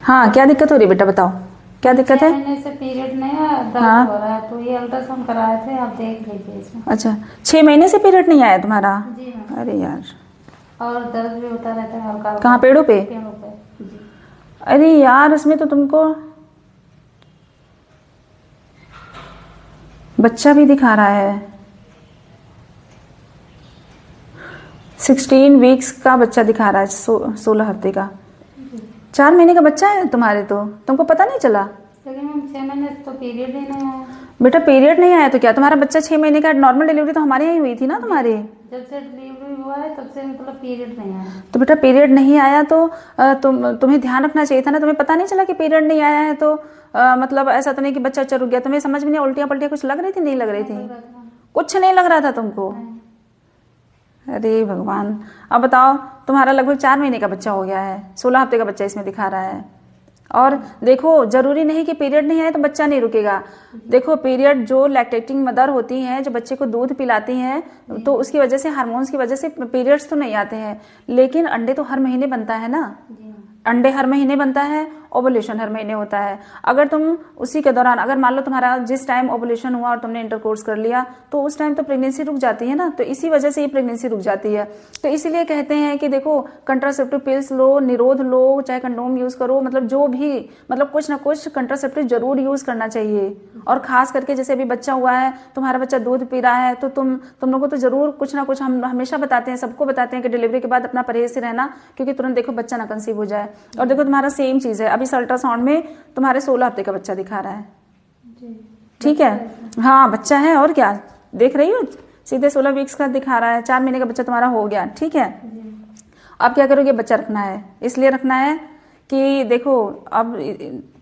हाँ, क्या दिक्कत हो रही है बेटा, बताओ क्या दिक्कत है। 6 महीने से पीरियड नहीं है, दर्द हाँ। हो रहा है, तो ये अल्ट्रासाउंड कराए थे, आप देख लीजिए इसमें। अच्छा, 6 महीने से पीरियड नहीं आया तुम्हारा। जी मैम। अरे यार, और दर्द भी होता रहता है हल्का हल्का। कहाँ, पेड़ों पे। पेड़ों पे। जी। अरे यार, इसमें तो तुमको बच्चा भी दिखा रहा है। 16 वीक्स का बच्चा दिखा रहा है, 16 हफ्ते का। 4 महीने का बच्चा है तुम्हारे, तो तुमको पता नहीं चला। लेकिन मैम 6 महीने से तो पीरियड ही नहीं आया। बेटा पीरियड नहीं आया तो क्या, तुम्हारा बच्चा 6 महीने का, नॉर्मल डिलीवरी तो हमारे यहाँ ही हुई थी ना तुम्हारी। जब से डिलीवरी हुआ है तब से मतलब पीरियड नहीं आया। तो बेटा पीरियड नहीं आया तो तुम्हें ध्यान रखना चाहिए था ना, तुम्हें पता नहीं चला कि पीरियड नहीं आया है तो मतलब ऐसा तो नहीं कि बच्चा रुक गया। तुम्हें समझ में नहीं, उल्टियां पल्टियां कुछ लग रही थी, नहीं लग रही थी। लग रहा था। कुछ नहीं लग रहा था तुमको। अरे भगवान, अब बताओ, तुम्हारा लगभग 4 महीने का बच्चा हो गया है, 16 हफ्ते का बच्चा इसमें दिखा रहा है। और देखो, जरूरी नहीं कि पीरियड नहीं आए तो बच्चा नहीं रुकेगा। देखो, पीरियड जो लैक्टेटिंग मदर होती हैं, जो बच्चे को दूध पिलाती हैं, तो उसकी वजह से, हार्मोन्स की वजह से पीरियड्स तो नहीं आते हैं, लेकिन अंडे तो हर महीने बनता है ना। अंडे हर महीने बनता है, ओवुलेशन हर महीने होता है। अगर तुम उसी के दौरान, अगर मान लो तुम्हारा जिस टाइम ओवुलेशन हुआ और तुमने इंटरकोर्स कर लिया, तो उस टाइम तो प्रेगनेंसी रुक जाती है ना, तो इसी वजह से ये प्रेगनेंसी रुक जाती है। तो इसीलिए कहते हैं कि देखो, कंट्रासेप्टिव पिल्स लो, निरोध लो, चाहे कंडोम यूज करो, मतलब जो भी, मतलब कुछ ना कुछ कंट्रासेप्टिव जरूर यूज करना चाहिए। और खास करके जैसे अभी बच्चा हुआ है, तुम्हारा बच्चा दूध पी रहा है, तो तुम लोगों को तो जरूर कुछ ना कुछ, हम हमेशा बताते हैं, सबको बताते हैं कि डिलीवरी के बाद अपना परहेज से रहना, क्योंकि तुरंत देखो बच्चा ना कंसीव हो जाए। और देखो तुम्हारा सेम चीज है, अभी अल्ट्रासाउंड में तुम्हारे 16 हफ्ते का बच्चा दिखा रहा है। ठीक है, हाँ बच्चा है, और क्या देख रही हो, सीधे 16 वीक्स का दिखा रहा है। 4 महीने का बच्चा तुम्हारा हो गया। ठीक है, अब क्या करोगे, बच्चा रखना है, इसलिए रखना है कि देखो, अब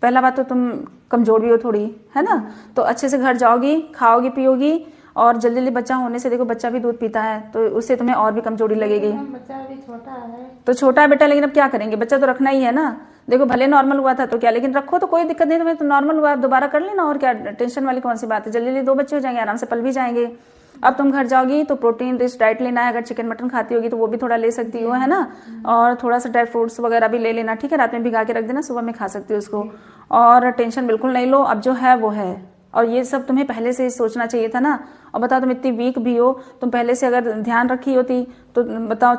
पहला बात तो तुम कमजोर भी हो थोड़ी, है ना, तो अच्छे से घर जाओगी, खाओगी पियोगी, और जल्दी जल्दी बच्चा होने से, देखो बच्चा भी दूध पीता है, तो उससे तुम्हें और भी कमजोरी लगेगी। बच्चा अभी छोटा है। तो छोटा है बेटा, लेकिन अब क्या करेंगे, बच्चा तो रखना ही है ना। देखो भले नॉर्मल हुआ था तो क्या, लेकिन रखो तो कोई दिक्कत नहीं, तुम्हें तो नॉर्मल हुआ दोबारा कर लेना, और क्या टेंशन वाली कौन सी बात है। जल्दी जल्दी 2 बच्चे हो जाएंगे, आराम से पल भी जाएंगे। अब तुम घर जाओगी तो प्रोटीन रिच डाइट लेना है, अगर चिकन मटन खाती होगी तो वो भी थोड़ा ले सकती हो, है ना, और थोड़ा सा ड्राई फ्रूट्स वगैरह भी ले लेना। ठीक है, रात में भिगा के रख देना, सुबह में खा सकती हो उसको। और टेंशन बिल्कुल नहीं लो, अब जो है वो है। और ये सब तुम्हें पहले से सोचना चाहिए था ना। और बताओ, तुम इतनी वीक भी हो, तुम पहले से अगर ध्यान रखी होती तो बताओ,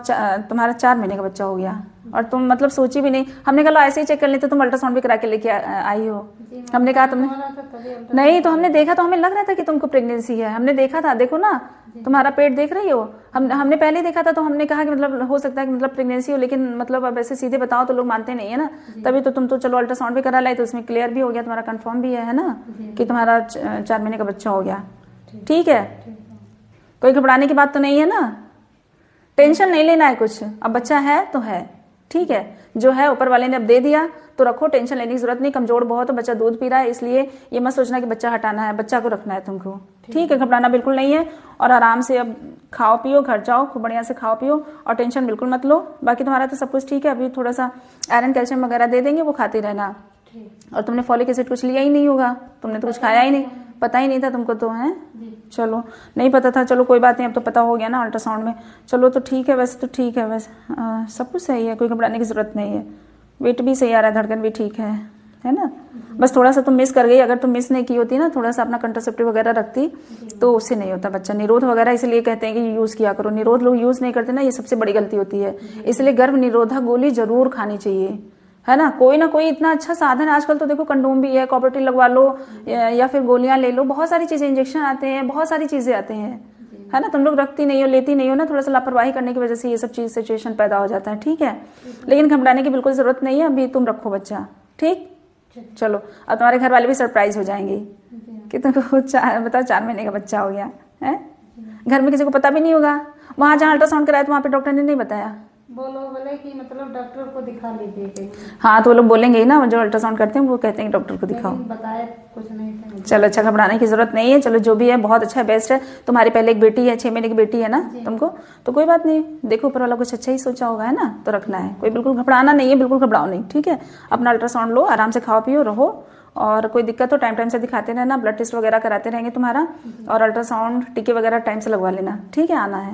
तुम्हारा 4 महीने का बच्चा हो गया, और तुम मतलब सोची भी नहीं। हमने कहा लो ऐसे ही चेक कर लेते, तुम अल्ट्रासाउंड भी करा के लेके आई हो। हमने कहा तुमने नहीं, तो हमने देखा, तो हमें लग रहा था कि तुमको प्रेगनेंसी है, हमने देखा था, देखो ना तुम्हारा पेट देख रही हो, हमने पहले ही देखा था, तो हमने कहा कि मतलब हो सकता है कि मतलब प्रेगनेंसी हो, लेकिन मतलब अब ऐसे सीधे बताओ तो लोग मानते नहीं है ना। तभी तो तुम तो चलो अल्ट्रासाउंड भी करा लाई, तो उसमें क्लियर भी हो गया, तुम्हारा कंफर्म भी है ना, कि तुम्हारा 4 महीने का बच्चा हो गया। ठीक है, कोई घबराने की बात तो नहीं है ना, टेंशन नहीं लेना है कुछ, अब बच्चा है तो है। ठीक है, जो है ऊपर वाले ने अब दे दिया तो रखो, टेंशन लेने की जरूरत नहीं। कमजोर बहुत हो, बच्चा दूध पी रहा है, इसलिए ये मत सोचना कि बच्चा हटाना है, बच्चा को रखना है तुमको। ठीक है, घबराना बिल्कुल नहीं है, और आराम से अब खाओ पियो, घर जाओ, खूब बढ़िया से खाओ पियो, और टेंशन बिल्कुल मत लो। बाकी तुम्हारा तो सब कुछ ठीक है, अभी थोड़ा सा आयरन कैल्शियम वगैरह दे देंगे, वो खाते रहना। और तुमने फॉलिक एसिड कुछ लिया ही नहीं होगा, तुमने तो कुछ खाया ही नहीं, पता ही नहीं था तुमको तो, है चलो नहीं पता था, चलो कोई बात नहीं, अब तो पता हो गया ना अल्ट्रासाउंड में। चलो तो ठीक है, वैसे तो ठीक है, वैसे सब कुछ सही है, कोई घबराने की जरूरत नहीं है। वेट भी सही आ रहा है, धड़कन भी ठीक है ना। बस थोड़ा सा तुम मिस कर गई, अगर तुम मिस नहीं की होती ना, थोड़ा सा अपना कंट्रासेप्टिव वगैरह रखती तो उससे नहीं होता बच्चा। निरोध वगैरह इसलिए कहते हैं कि यूज किया करो, निरोध लोग यूज नहीं करते ना, ये सबसे बड़ी गलती होती है। इसलिए गर्भ निरोधक गोली जरूर खानी चाहिए, है ना कोई इतना अच्छा साधन है आजकल, तो देखो कंडोम भी है, कॉपर्टी लगवा लो, या फिर गोलियां ले लो, बहुत सारी चीजें, इंजेक्शन आते हैं, बहुत सारी चीजें आते हैं, है ना। तुम लोग रखती नहीं हो, लेती नहीं हो ना, थोड़ा सा लापरवाही करने की वजह से ये सब चीज सिचुएशन पैदा हो जाता है। ठीक है, लेकिन घबराने की बिल्कुल जरूरत नहीं है, अभी तुम रखो बच्चा। ठीक, चलो अब तुम्हारे घर वाले भी सरप्राइज हो जाएंगे कि तुमको बताओ 4 महीने का बच्चा हो गया है। घर में किसी को पता भी नहीं होगा, वहां जहाँ अल्ट्रासाउंड कराया तो वहां पे डॉक्टर ने नहीं बताया, वो लोग बोले कि मतलब डॉक्टर को दिखा लीजिए। हाँ, तो वो लोग बोलेंगे ही ना, जो अल्ट्रासाउंड करते हैं वो कहते हैं डॉक्टर को दिखाओ। बताया कुछ नहीं था। चलो अच्छा, घबराने की जरूरत नहीं है, चलो जो भी है बहुत अच्छा है, बेस्ट है। तुम्हारी पहले एक बेटी है, 6 महीने की बेटी है ना तुमको, तो कोई बात नहीं, देखो ऊपर वाला कुछ अच्छा ही सोचा होगा, है ना, तो रखना है, कोई बिल्कुल घबराना नहीं है, बिल्कुल घबराओ नहीं। ठीक है, अपना अल्ट्रासाउंड लो, आराम से खाओ पियो रहो, और कोई दिक्कत हो टाइम से दिखाते रहना, ब्लड टेस्ट वगैरह कराते रहेंगे तुम्हारा, और अल्ट्रासाउंड टीके वगैरह टाइम से लगवा लेना। ठीक है, आना है।